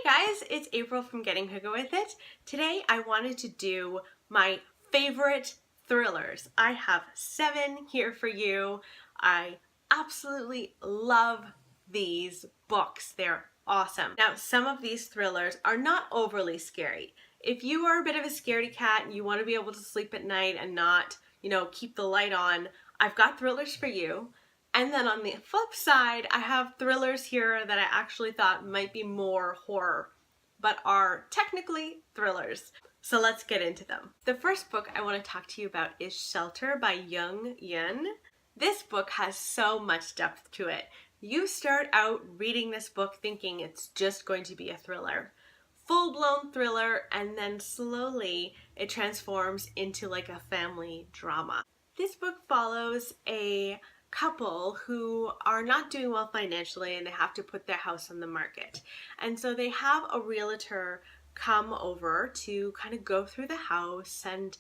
Hey guys, it's April from Getting Hookah With It. Today I wanted to do my favorite thrillers. I have 7 here for you. I absolutely love these books. They're awesome. Now, some of these thrillers are not overly scary. If you are a bit of a scaredy cat and you want to be able to sleep at night and not, keep the light on, I've got thrillers for you. And then on the flip side, I have thrillers here that I actually thought might be more horror, but are technically thrillers. So let's get into them. The first book I want to talk to you about is Shelter by Jung Yun. This book has so much depth to it. You start out reading this book thinking it's just going to be a thriller. Full-blown thriller, and then slowly it transforms into like a family drama. This book follows a couple who are not doing well financially and they have to put their house on the market. And so they have a realtor come over to kind of go through the house and,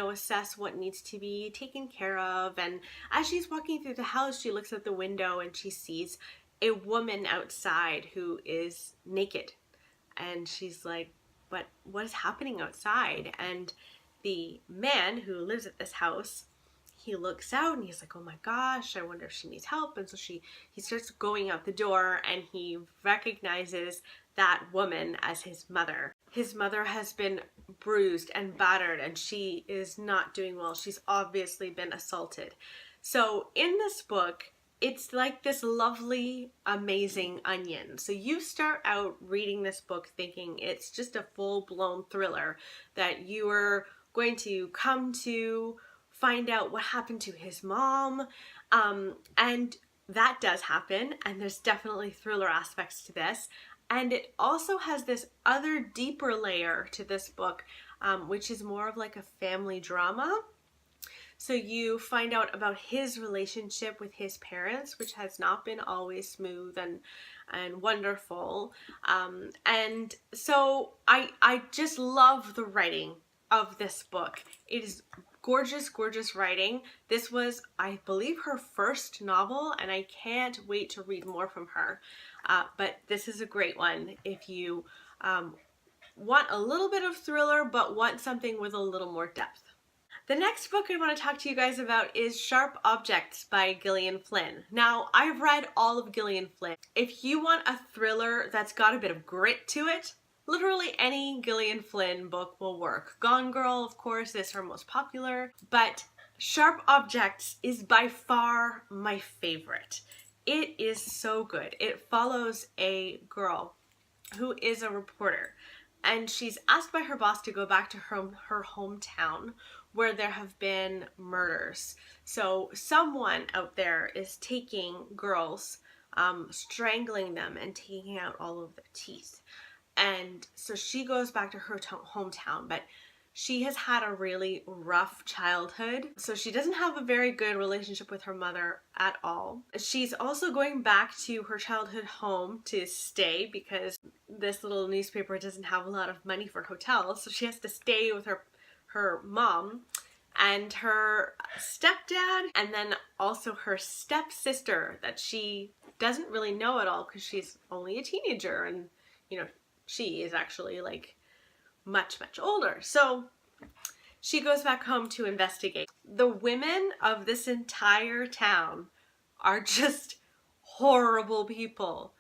assess what needs to be taken care of. And as she's walking through the house, she looks out the window and she sees a woman outside who is naked. And she's like, what is happening outside? And the man who lives at this house, he looks out and he's like, oh my gosh, I wonder if she needs help. And so he starts going out the door and he recognizes that woman as his mother. His mother has been bruised and battered and she is not doing well. She's obviously been assaulted. So in this book, it's like this lovely, amazing onion. So you start out reading this book thinking it's just a full-blown thriller that you are going to come to find out what happened to his mom, and that does happen, and there's definitely thriller aspects to this. And it also has this other deeper layer to this book, which is more of like a family drama. So you find out about his relationship with his parents, which has not been always smooth and wonderful. And so I just love the writing of this book. It is gorgeous, gorgeous writing. This was, I believe, her first novel, and I can't wait to read more from her. But this is a great one if you want a little bit of thriller, but want something with a little more depth. The next book I want to talk to you guys about is Sharp Objects by Gillian Flynn. Now, I've read all of Gillian Flynn. If you want a thriller that's got a bit of grit to it, literally any Gillian Flynn book will work. Gone Girl, of course, is her most popular, but Sharp Objects is by far my favorite. It is so good. It follows a girl who is a reporter, and she's asked by her boss to go back to her hometown where there have been murders. So someone out there is taking girls, strangling them and taking out all of their teeth. And so she goes back to her hometown, but she has had a really rough childhood. So she doesn't have a very good relationship with her mother at all. She's also going back to her childhood home to stay because this little newspaper doesn't have a lot of money for hotels. So she has to stay with her mom and her stepdad, and then also her stepsister that she doesn't really know at all because she's only a teenager, and she is actually like much, much older. So she goes back home to investigate. The women of this entire town are just horrible people.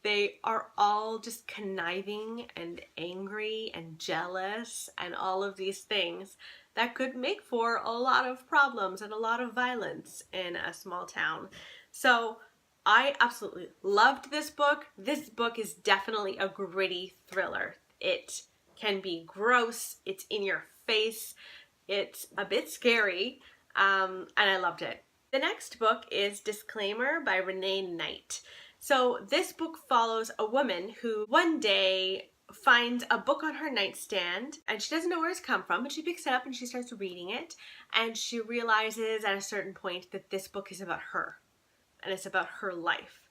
They are all just conniving and angry and jealous and all of these things that could make for a lot of problems and a lot of violence in a small town. So I absolutely loved this book. This book is definitely a gritty thriller. It can be gross, it's in your face, it's a bit scary, and I loved it. The next book is Disclaimer by Renee Knight. So this book follows a woman who one day finds a book on her nightstand and she doesn't know where it's come from, but she picks it up and she starts reading it, and she realizes at a certain point that this book is about her and it's about her life,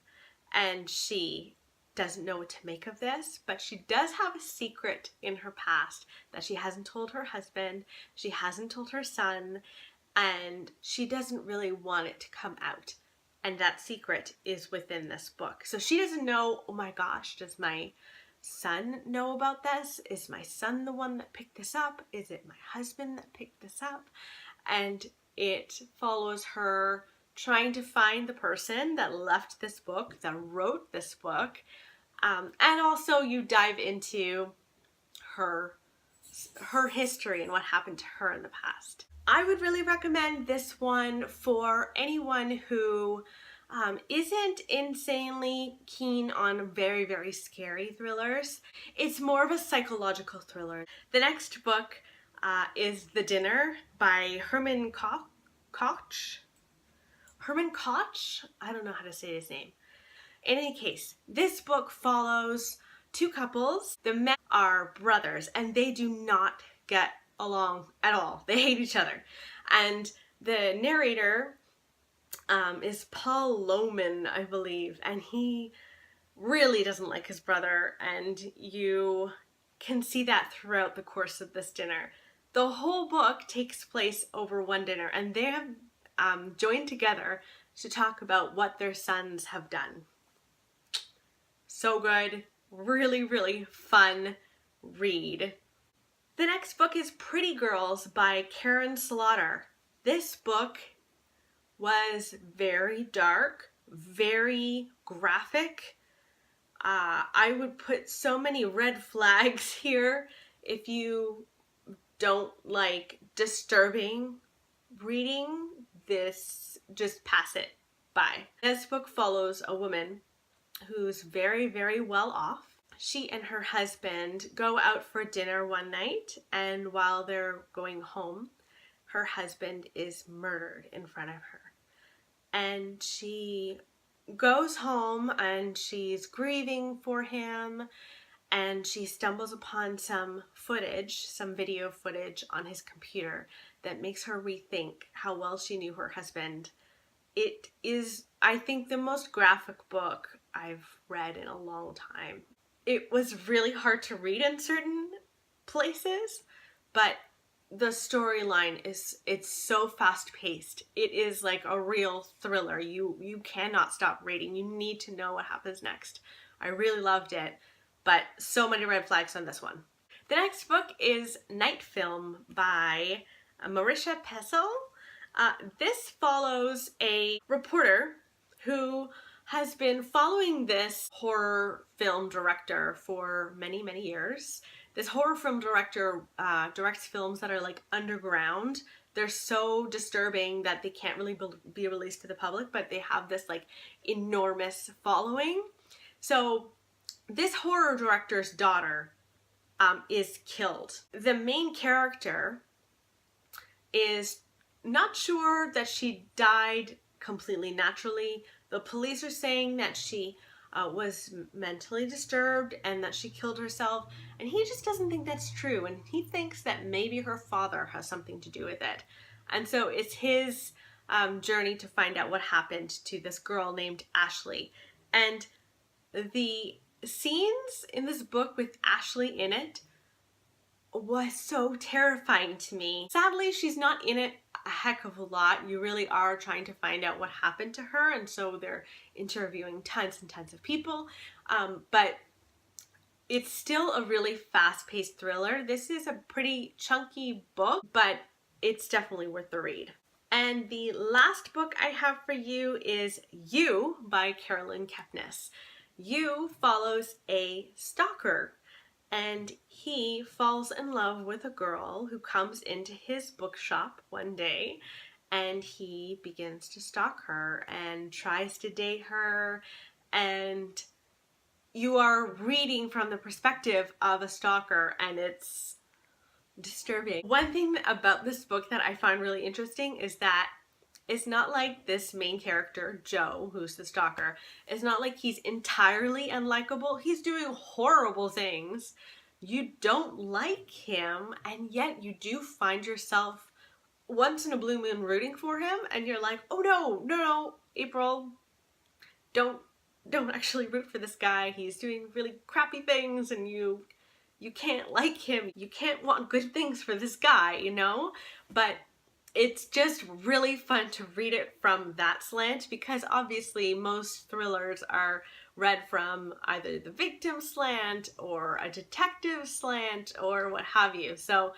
and she doesn't know what to make of this, but she does have a secret in her past that she hasn't told her husband, she hasn't told her son, and she doesn't really want it to come out. And that secret is within this book. So she doesn't know, oh my gosh, does my son know about this? Is my son the one that picked this up? Is it my husband that picked this up? And it follows her trying to find the person that left this book, that wrote this book. And also you dive into her history and what happened to her in the past. I would really recommend this one for anyone who isn't insanely keen on very, very scary thrillers. It's more of a psychological thriller. The next book is The Dinner by Herman Koch. Herman Koch? I don't know how to say his name. In any case, this book follows two couples. The men are brothers and they do not get along at all. They hate each other. And the narrator is Paul Lohman, I believe, and he really doesn't like his brother, and you can see that throughout the course of this dinner. The whole book takes place over one dinner, and they have joined together to talk about what their sons have done. So good. Really, really fun read. The next book is Pretty Girls by Karin Slaughter. This book was very dark, very graphic. I would put so many red flags here. If you don't like disturbing reading, this, just pass it by. This book follows a woman who's very, very well off. She and her husband go out for dinner one night, and while they're going home, her husband is murdered in front of her. And she goes home and she's grieving for him, and she stumbles upon some footage, some video footage on his computer that makes her rethink how well she knew her husband. It is, I think, the most graphic book I've read in a long time. It was really hard to read in certain places, but the storyline it's so fast-paced. It is like a real thriller. You cannot stop reading. You need to know what happens next. I really loved it, but so many red flags on this one. The next book is Night Film by Marisha Pessl. This follows a reporter who has been following this horror film director for many, many years. This horror film director directs films that are like underground. They're so disturbing that they can't really be released to the public, but they have this like enormous following. So this horror director's daughter is killed. The main character is not sure that she died completely naturally. The police are saying that she was mentally disturbed and that she killed herself, and he just doesn't think that's true, and he thinks that maybe her father has something to do with it. And so it's his journey to find out what happened to this girl named Ashley. And the scenes in this book with Ashley in it was so terrifying to me. Sadly, she's not in it a heck of a lot. You really are trying to find out what happened to her, and so they're interviewing tons and tons of people, but it's still a really fast-paced thriller. This is a pretty chunky book, but it's definitely worth the read. And the last book I have for you is You by Carolyn Kepnes. You follows a stalker, and he falls in love with a girl who comes into his bookshop one day, and he begins to stalk her and tries to date her, and you are reading from the perspective of a stalker, and it's disturbing. One thing about this book that I find really interesting is that it's not like this main character, Joe, who's the stalker, it's not like he's entirely unlikable. He's doing horrible things. You don't like him, and yet you do find yourself once in a blue moon rooting for him, and you're like, oh no, April, don't actually root for this guy. He's doing really crappy things, and you can't like him. You can't want good things for this guy, you know? But it's just really fun to read it from that slant, because obviously most thrillers are read from either the victim slant or a detective slant or what have you. So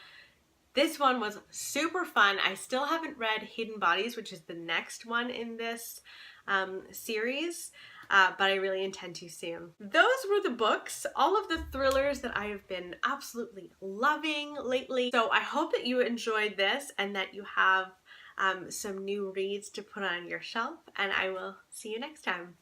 this one was super fun. I still haven't read Hidden Bodies, which is the next one in this series, but I really intend to soon. Those were the books, all of the thrillers that I have been absolutely loving lately. So I hope that you enjoyed this and that you have some new reads to put on your shelf, and I will see you next time.